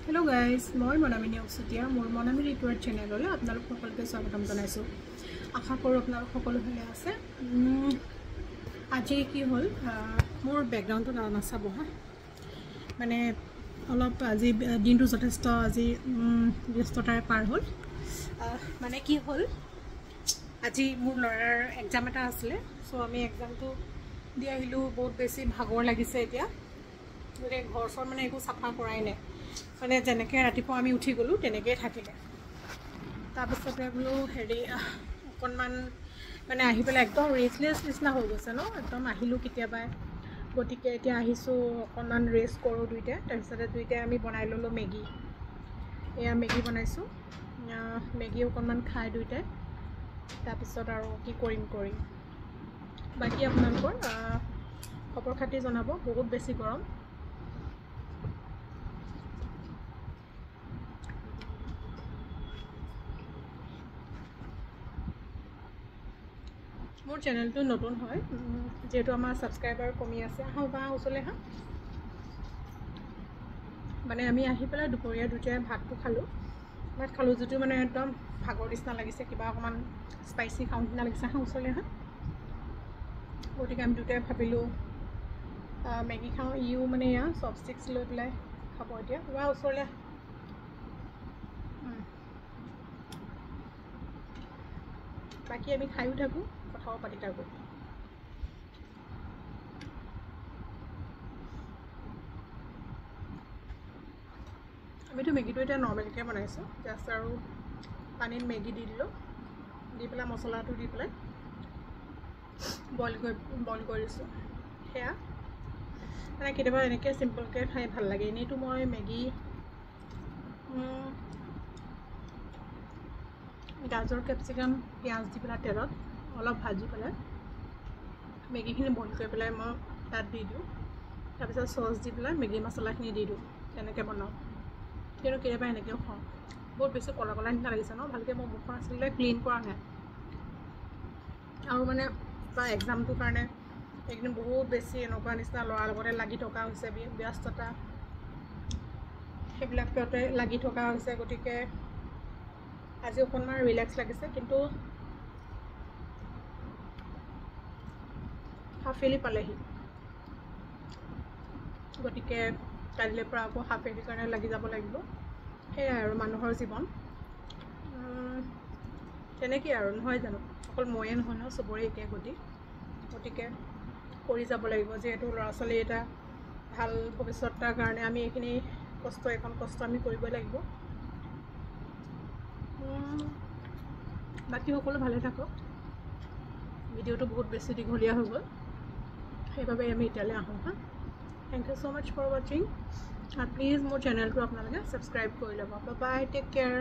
Hello guys, মই মনামিনী অক্সুতিয়া মোৰ মনামিনী YouTube চেনেললৈ আপোনালোক সকলোকে স্বাগতম জনাইছো। আশা কৰো আপোনালোক সকলো ভালে আছে। আজি কি হল মোৰ ব্যাকগ্ৰাউণ্ডটো নাচাব হা। মানে অলপ আজি দিনটো যথেষ্ট আজি ব্যস্ততাৰে পাৰ হ'ল। মানে কি হল আজি মোৰ লৰাৰ এক্সাম এটা আছিল সো আমি এক্সামটো দি আহিলো বহুত বেছি ভাগৰ লাগিছে এতিয়া। মানে ঘৰছৰ মানে একো সাফা কৰাই নাই। মানে যেনেকে ৰাতিপুৱা আমি উঠি গলো তেনেকৈ থাকিলে তাৰপিছতে বোলো হেৰি অকণমান মানে আহি পেলাই একদম ৰেষ্টলেছ নিচিনা হৈ গৈছে ন একদম আহিলো কেতিয়াবা গতিকে এতিয়া আহিছোঁ অকণমান ৰেষ্ট কৰোঁ দুইটা তাৰপিছতে দুইটাই আমি বনাই ল'লোঁ মেগী এয়া মেগী বনাইছোঁ মেগী অকণমান খাই দুইটাই তাৰপিছত আৰু কি কৰিম বাকী আপোনালোকৰ খবৰ খাতি জনাব বহুত বেছি গৰম মোৰ চেনেলটো নতুন হয় যেহেতু আমাৰ সাবস্ক্ৰাইবাৰ কমি আছে আহা ওচৰলৈ হা মানে আমি আহি পেলাই দুপৰীয়া দুটাই ভাতটো খালোঁ ভাত খালোঁ যদিও মানে একদম ভাগৰ নিচিনা লাগিছে কিবা অকণমান স্পাইচি খাওঁ নিচিনা লাগিছে আহা ওচৰলৈ হা গতিকে আমি দুটাই ভাবিলোঁ মেগী খাওঁ ইও মানে এয়া চপষ্টিক্স লৈ পেলাই খাব এতিয়া ওচৰলৈ বাকী আমি খায়ো থাকোঁ কথাও পাতি থাকোঁ আমিতো মেগীটো এতিয়া নৰ্মেলকৈ বনাইছোঁ জাষ্ট আৰু পানীত মেগী দি দিলোঁ দি পেলাই মছলাটো দি পেলাই বইল কৰি দিছোঁ সেয়া মানে কেতিয়াবা এনেকৈ চিম্পলকৈ খাই ভাল লাগে এনেইতো মই মেগী গাজৰ কেপচিকাম পিঁয়াজ দি পেলাই তেলত অলপ ভাজি পেলাই মেগীখিনি বইল কৰি পেলাই মই তাত দি দিওঁ তাৰপিছত চচ দি পেলাই মেগী মছলাখিনি দি দিওঁ তেনেকৈ বনাওঁ কিন্তু কেতিয়াবা এনেকৈও খাওঁ বহুত বেছি কলা কলা নিচিনা লাগিছে ন ভালকৈ মই মুখখন আচলতে ক্লিন কৰা নাই আৰু মানে তাৰ এক্সামটোৰ কাৰণে এইকেইদিন বহুত বেছি এনেকুৱা নিচিনা ল'ৰাৰ লগতে লাগি থকা হৈছে ব্যস্ততা সেইবিলাকতে লাগি থকা হৈছে গতিকে আজি অকণমান ৰিলেক্স লাগিছে কিন্তু হাফেলি পালেহি গতিকে কাইলৈৰ পৰা আকৌ হাফেলিৰ কাৰণে লাগি যাব লাগিব সেয়াই আৰু মানুহৰ জীৱন তেনেকেই আৰু নহয় জানো অকল ময়ে নহয় ন চবৰে একে গতিকে কৰি যাব লাগিব যিহেতু ল'ৰা ছোৱালী এটা ভাল ভৱিষ্যত এটাৰ কাৰণে আমি এইখিনি এইখন কষ্ট আমি কৰিবই লাগিব বাকী সকলো ভালে থাকক ভিডিঅ'টো বহুত বেছি দীঘলীয়া হৈ গ'ল সেইবাবে আমি এতিয়ালৈ আহোঁ হা thank you so' much for ৱাচিং আৰু প্লিজ মোৰ চেনেলটো আপোনালোকে ছাবস্ক্ৰাইব কৰি ল'ব বাই টেক কেয়াৰ